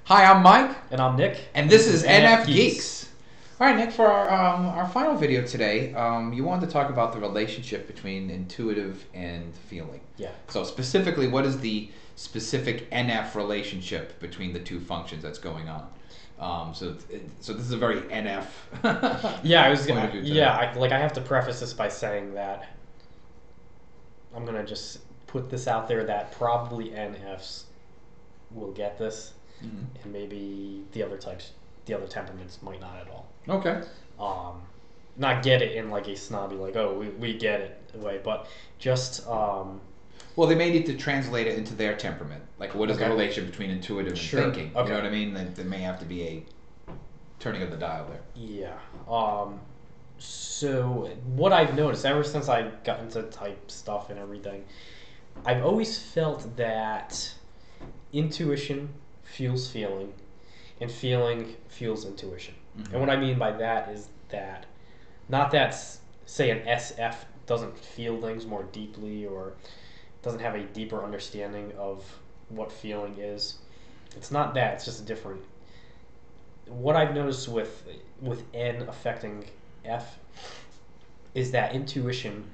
Hi, I'm Mike. And I'm Nick. And this is NFGeeks. Geeks. All right, Nick, for our final video today, you wanted to talk about the relationship between intuitive and feeling. Yeah. So specifically, what is the specific NF relationship between the two functions that's going on? So this is a very NF. Yeah, I have to preface this by saying that I'm gonna just put this out there that probably NFs will get this, and maybe the other temperaments might not at all. Okay. Not get it in like a snobby, like, oh, we get it way, but just well, they may need to translate it into their temperament. Like, what is the relationship between intuitive and thinking? Okay. You know what I mean? There may have to be a turning of the dial there. Yeah. So what I've noticed ever since I got into type stuff and everything, I've always felt that intuition fuels feeling, and feeling fuels intuition. And what I mean by that is that, not that, say, an SF doesn't feel things more deeply or doesn't have a deeper understanding of what feeling is. It's not that. It's just a different. What I've noticed with N affecting F is that intuition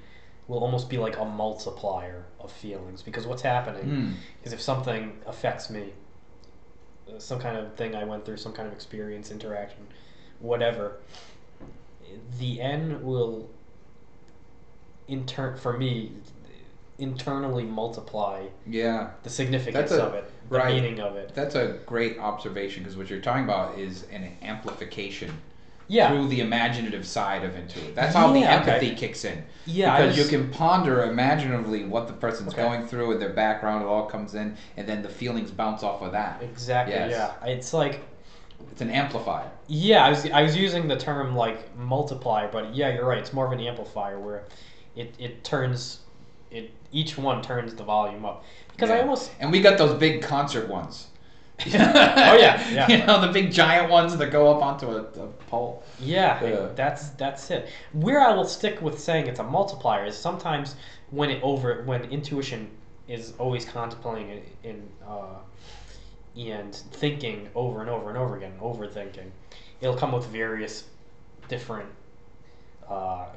will almost be like a multiplier of feelings, because what's happening is if something affects me, some kind of thing I went through, some kind of experience, interaction, whatever, the N will for me internally multiply the significance of it, the meaning of it. That's a great observation, because what you're talking about is an amplification Yeah. through the imaginative side of intuitive. That's how the empathy kicks in. Yeah, because you can ponder imaginatively what the person's going through and their background. It all comes in, and then the feelings bounce off of that. Exactly. Yes. Yeah. It's like, it's an amplifier. yeah, I was using the term like multiplier, but yeah, you're right. It's more of an amplifier where it turns each one turns the volume up, because and we got those big concert ones. Oh yeah. You know, the big giant ones that go up onto a pole. Yeah, that's it. Where I will stick with saying it's a multiplier is sometimes when intuition is always contemplating and thinking over and over and over again, overthinking, it'll come with various different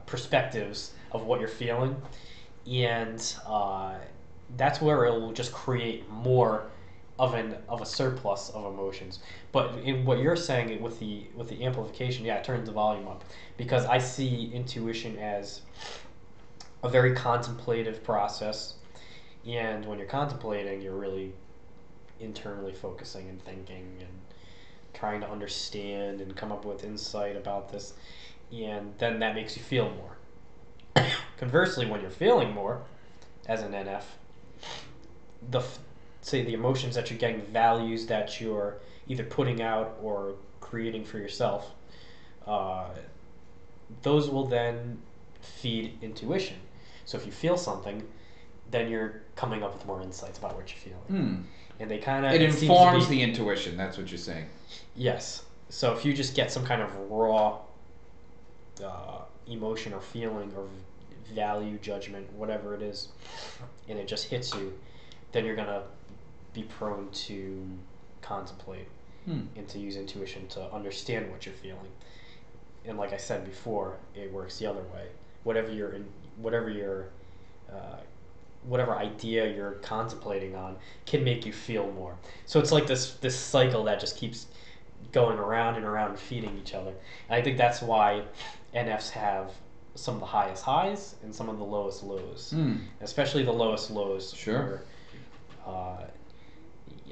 perspectives of what you're feeling, and that's where it will just create more of a surplus of emotions. But in what you're saying with the amplification, yeah, it turns the volume up, because I see intuition as a very contemplative process, and when you're contemplating, you're really internally focusing and thinking and trying to understand and come up with insight about this, and then that makes you feel more. Conversely, when you're feeling more as an NF, the emotions that you're getting, values that you're either putting out or creating for yourself, those will then feed intuition. So if you feel something, then you're coming up with more insights about what you're feeling. And they kind of... It informs the intuition, that's what you're saying. Yes. So if you just get some kind of raw emotion or feeling or value, judgment, whatever it is, and it just hits you, then you're going to be prone to contemplate and to use intuition to understand what you're feeling. And like I said before, it works the other way. Whatever idea you're contemplating on can make you feel more. So it's like this cycle that just keeps going around and around, feeding each other. And I think that's why NFs have some of the highest highs and some of the lowest lows. Especially the lowest lows. Sure. Where,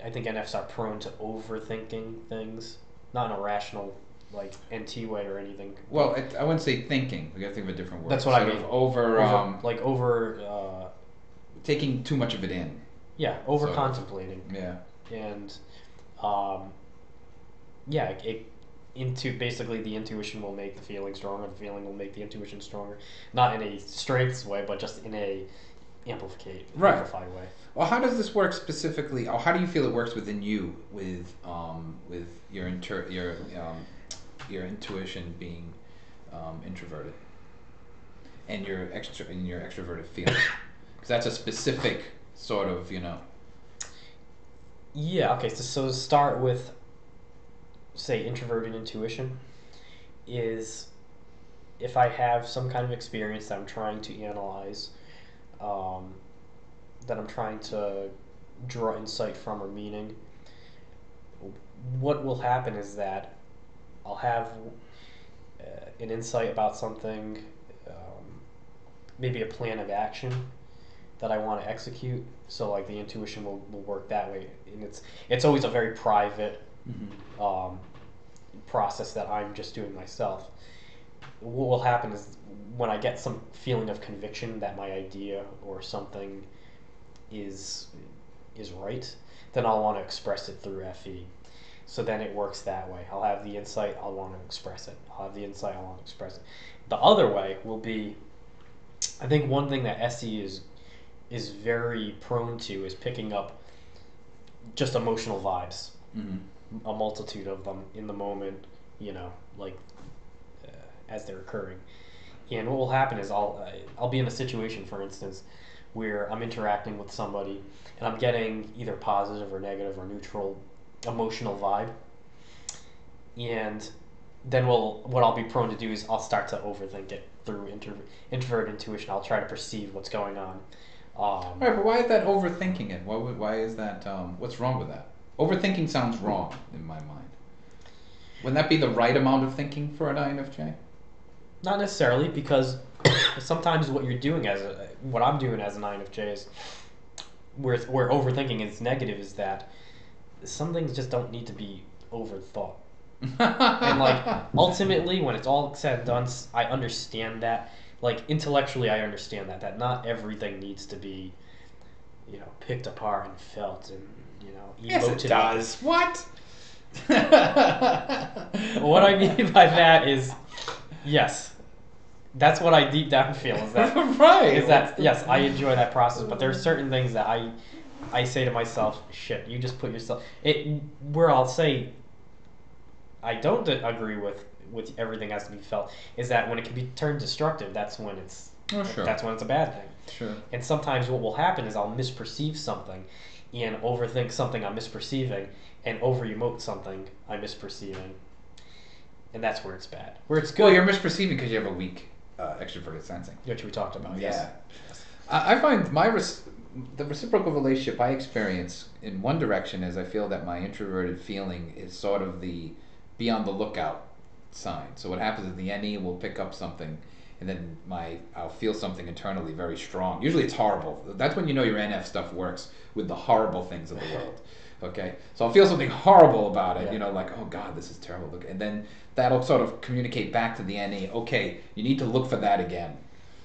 I think NFs are prone to overthinking things, not in a rational, like, NT way or anything. Well, I wouldn't say thinking. We gotta think of a different word. That's what I mean. Taking too much of it in. Yeah, contemplating. Yeah. And, basically the intuition will make the feeling stronger, the feeling will make the intuition stronger. Not in a strengths way, but just in a amplified way. Well, how does this work specifically? Or how do you feel it works within you with your intuition being introverted and your extroverted feeling? Because that's a specific sort of, Yeah. Okay. So start with say, introverted intuition is if I have some kind of experience that I'm trying to analyze, um, that I'm trying to draw insight from or meaning, what will happen is that I'll have an insight about something, maybe a plan of action that I want to execute. So like the intuition will work that way, and it's always a very private process that I'm just doing myself. What will happen is when I get some feeling of conviction that my idea or something is right, then I'll want to express it through FE. So then it works that way. I'll have the insight, I'll want to express it. I'll have the insight, I'll want to express it. The other way will be, I think one thing that SE is very prone to is picking up just emotional vibes, a multitude of them in the moment, like as they're occurring. And what will happen is I'll be in a situation, for instance, where I'm interacting with somebody and I'm getting either positive or negative or neutral emotional vibe, and then what I'll be prone to do is I'll start to overthink it through introverted intuition. I'll try to perceive what's going on. Right, but why is that overthinking it? Why is that? What's wrong with that? Overthinking sounds wrong in my mind. Wouldn't that be the right amount of thinking for an INFJ? Not necessarily, because sometimes what I'm doing as an INFJ is where overthinking is negative, is that some things just don't need to be overthought. And like ultimately, when it's all said and done, I understand that. Like intellectually, I understand that not everything needs to be, picked apart and felt and emoted. Yes, it does. What? What I mean by that is, yes, that's what I deep down feel is that right. Is that yes, I enjoy that process, but there are certain things that I say to myself, shit, you just put yourself where I'll say I don't agree with everything has to be felt is that when it can be turned destructive, that's when it's that's when it's a bad thing. Sure. And sometimes what will happen is I'll misperceive something and overthink something I'm misperceiving and over-emote something I'm misperceiving. And that's where it's bad. Where it's good. Well, you're misperceiving because you have a weak extroverted sensing. Which we talked about, Yeah. Yes. I find the reciprocal relationship I experience in one direction is I feel that my introverted feeling is sort of the be on the lookout sign. So what happens is the NE will pick up something, and then I'll feel something internally very strong. Usually it's horrible. That's when you know your NF stuff works with the horrible things of the world. Okay, so I'll feel something horrible about it. Yeah. Like, oh God, this is terrible. And then that'll sort of communicate back to the NE. Okay, you need to look for that again.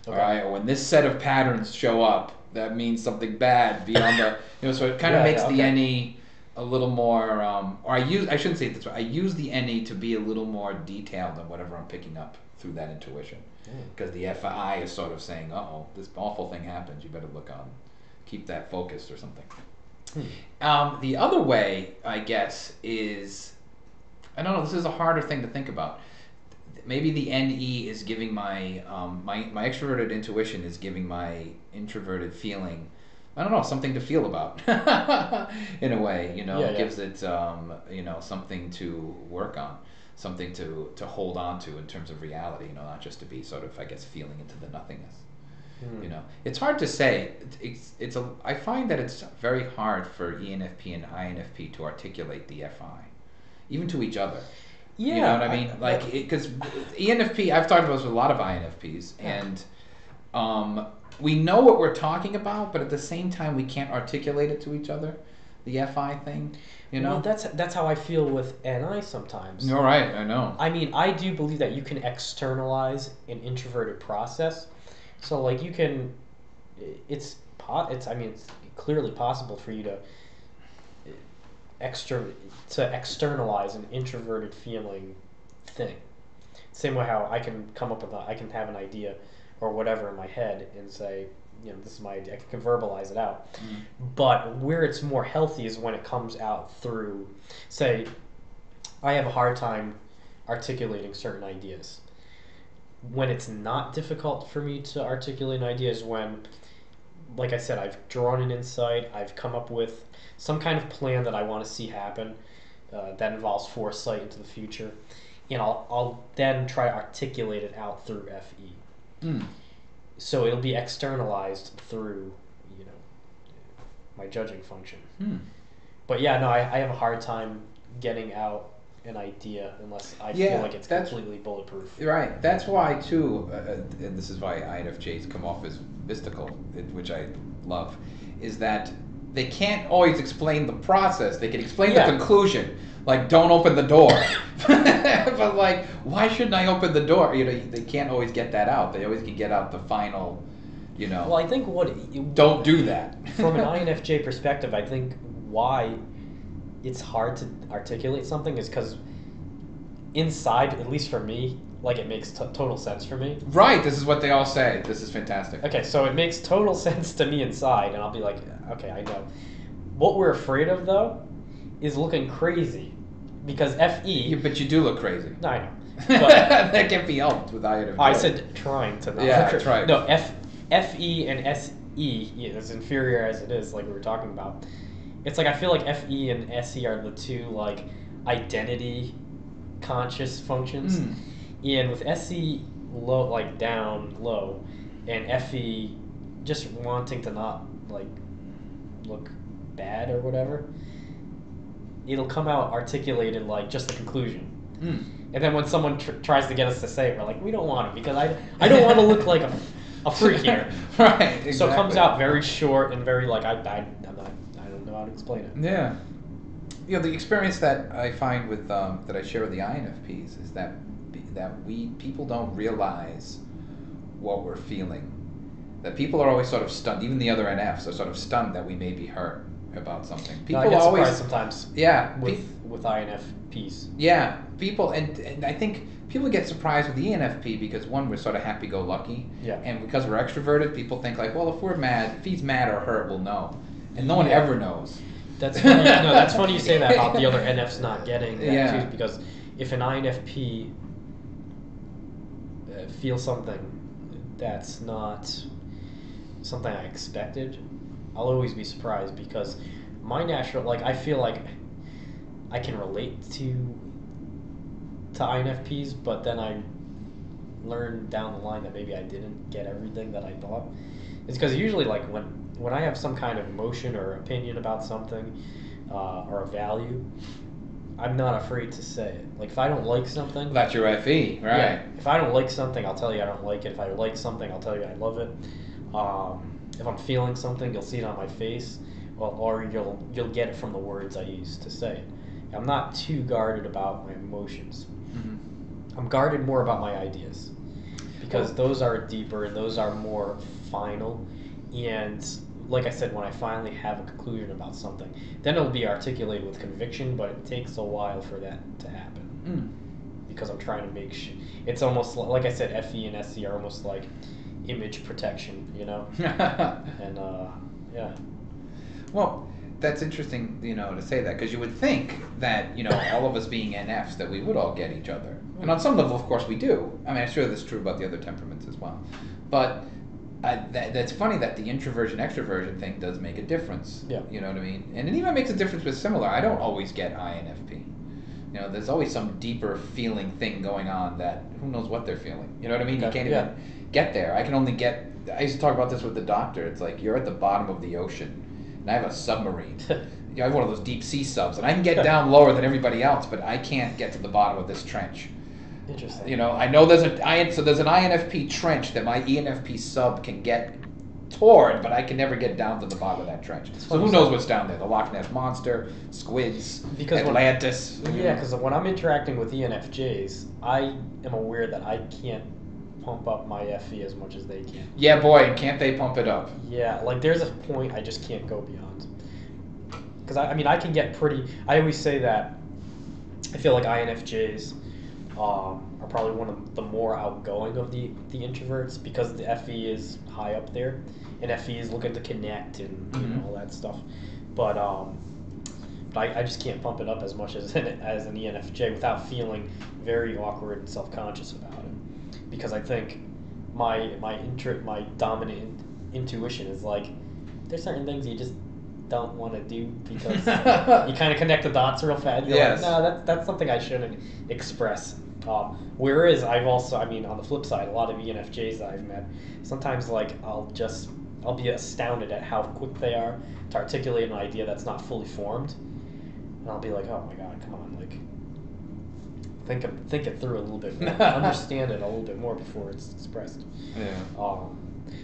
Okay. All right, or when this set of patterns show up, that means something bad beyond the. So it kind of makes the NE a little more, or I shouldn't say it this way. I use the NE to be a little more detailed than whatever I'm picking up through that intuition, because the FI is sort of saying, "Uh-oh, this awful thing happened. You better keep that focused or something." The other way, I guess, is, I don't know. This is a harder thing to think about. Maybe the NE is giving my extroverted intuition is giving my introverted feeling, I don't know, something to feel about in a way, It gives it, something to work on, something to hold on to in terms of reality, not just to be sort of, I guess, feeling into the nothingness. It's hard to say. I find that it's very hard for ENFP and INFP to articulate the FI, even to each other. Yeah, you know what I mean? Because ENFP, I've talked about this with a lot of INFPs, and we know what we're talking about, but at the same time, we can't articulate it to each other. The FI thing, Well, that's how I feel with NI sometimes. You're right. I know. I mean, I do believe that you can externalize an introverted process. So, like, you can, it's clearly possible for you to externalize an introverted feeling thing. Same way how I can I can have an idea or whatever in my head and say, this is my idea. I can verbalize it out. But where it's more healthy is when it comes out through, say, I have a hard time articulating certain ideas. When it's not difficult for me to articulate an idea is when, like I said, I've drawn an insight, I've come up with some kind of plan that I want to see happen, that involves foresight into the future, and I'll then try to articulate it out through FE. Mm. So it'll be externalized through, you know, my judging function. Mm. But yeah, no, I have a hard time getting out an idea unless I feel like it's completely bulletproof. Right. That's why too, and this is why INFJs come off as mystical, which I love, is that they can't always explain the process. They can explain the conclusion, like don't open the door. But like, why shouldn't I open the door? You know, they can't always get that out. They always can get out the final, you know. Well, I think don't do that. From an INFJ perspective, I think why it's hard to articulate something is because inside, at least for me, like it makes total sense for me. Right, this is what they all say. This is fantastic. Okay, so it makes total sense to me inside, and I'll be like, okay, I know. What we're afraid of, though, is looking crazy. Because FE... Yeah, but you do look crazy. No, I know. But that can't be helped with INFJ. I said trying to not. Yeah, try. No, FE and SE, as inferior as it is, like we were talking about, it's like I feel like FE and SE are the two, like, identity conscious functions. Mm. And with SE low, like down low, and FE just wanting to not like look bad or whatever, it'll come out articulated like just the conclusion. Mm. And then when someone tries to get us to say it, we're like, we don't want it because I don't want to look like a freak here. Right. Exactly. So it comes out very short and very like I don't know how to explain it. Yeah. You know, the experience that I find with that I share with the INFPs is that people don't realize what we're feeling. That people are always sort of stunned. Even the other NFs are sort of stunned that we may be hurt about something. People I get always surprised sometimes. Yeah. With INFPs. Yeah. People and I think people get surprised with the ENFP because one, we're sort of happy-go-lucky. Yeah. And because we're extroverted, people think like, well, if we're mad, if he's mad or hurt, we'll know. And no one ever knows. That's funny. No, that's funny you say that about the other NFs not getting that too, because if an INFP feels something that's not something I expected, I'll always be surprised because my natural, like, I feel like I can relate to INFPs, but then I learned down the line that maybe I didn't get everything that I thought. It's because usually, like, when I have some kind of emotion or opinion about something or a value, I'm not afraid to say it. Like, if I don't like something... That's your FE, right? Yeah, if I don't like something, I'll tell you I don't like it. If I like something, I'll tell you I love it. If I'm feeling something, you'll see it on my face, or you'll get it from the words I use to say it. I'm not too guarded about my emotions. Mm-hmm. I'm guarded more about my ideas, because those are deeper and those are more final. And like I said, when I finally have a conclusion about something, then it'll be articulated with conviction, but it takes a while for that to happen. Because I'm trying to make sure. It's almost like I said, FE and SE are almost like image protection, you know? And, yeah. Well, that's interesting, you know, to say that, because you would think that, you know, all of us being NFs, that we would all get each other. And on some level, of course, we do. I mean, I'm sure that's true about the other temperaments as well. But that's funny that the introversion-extroversion thing does make a difference. Yeah. You know what I mean? And it even makes a difference with similar. I don't always get INFP. You know, there's always some deeper feeling thing going on that who knows what they're feeling. You know what I mean? Okay. You can't even get there. I can only get... I used to talk about this with the doctor. It's like you're at the bottom of the ocean, and I have a submarine. I have one of those deep sea subs, and I can get down lower than everybody else, but I can't get to the bottom of this trench. Interesting. You know, I know there's an INFP trench that my ENFP sub can get toward, but I can never get down to the bottom of that trench. So who knows what's down there? The Loch Ness Monster, squids, Atlantis. Because when I'm interacting with ENFJs, I am aware that I can't pump up my FE as much as they can. Yeah, boy, can't they pump it up? Yeah, like there's a point I just can't go beyond. Because I mean, I can get pretty... I always say that I feel like INFJs are probably one of the more outgoing of the introverts, because the FE is high up there, and FE is looking to connect and you know, all that stuff. But I just can't pump it up as much as an ENFJ without feeling very awkward and self-conscious about it, because I think my dominant intuition is like, there's certain things you just don't want to do because you kind of connect the dots real fast. You're Yes. like, no, that's something I shouldn't express. Whereas I've also, I mean, on the flip side, a lot of ENFJs that I've met, sometimes like I'll be astounded at how quick they are to articulate an idea that's not fully formed, and I'll be like, oh my god, come on, like think it through a little bit more, understand it a little bit more before it's expressed. Yeah.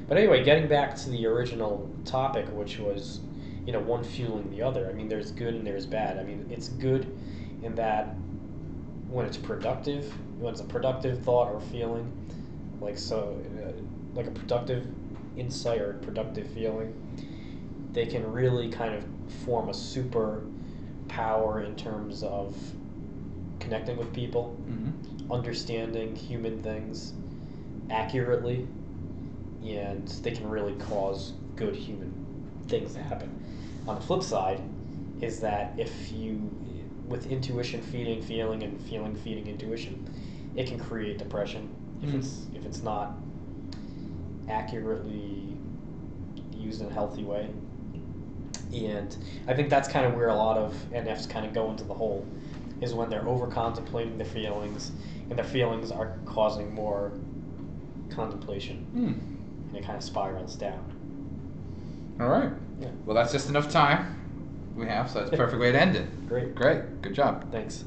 But anyway, getting back to the original topic, which was, one fueling the other. I mean, there's good and there's bad. I mean, it's good in that when it's productive, when it's a productive thought or feeling, like like a productive insight or a productive feeling, they can really kind of form a super power in terms of connecting with people, understanding human things accurately, and they can really cause good human things to happen. On the flip side is that if you, with intuition feeding feeling and feeling feeding intuition, it can create depression if it's not accurately used in a healthy way. And I think that's kind of where a lot of NFs kind of go into the hole, is when they're over contemplating their feelings, and their feelings are causing more contemplation, and it kind of spirals down. All right. Yeah. Well, that's just enough time we have, so that's a perfect way to end it. Great. Great. Good job. Thanks.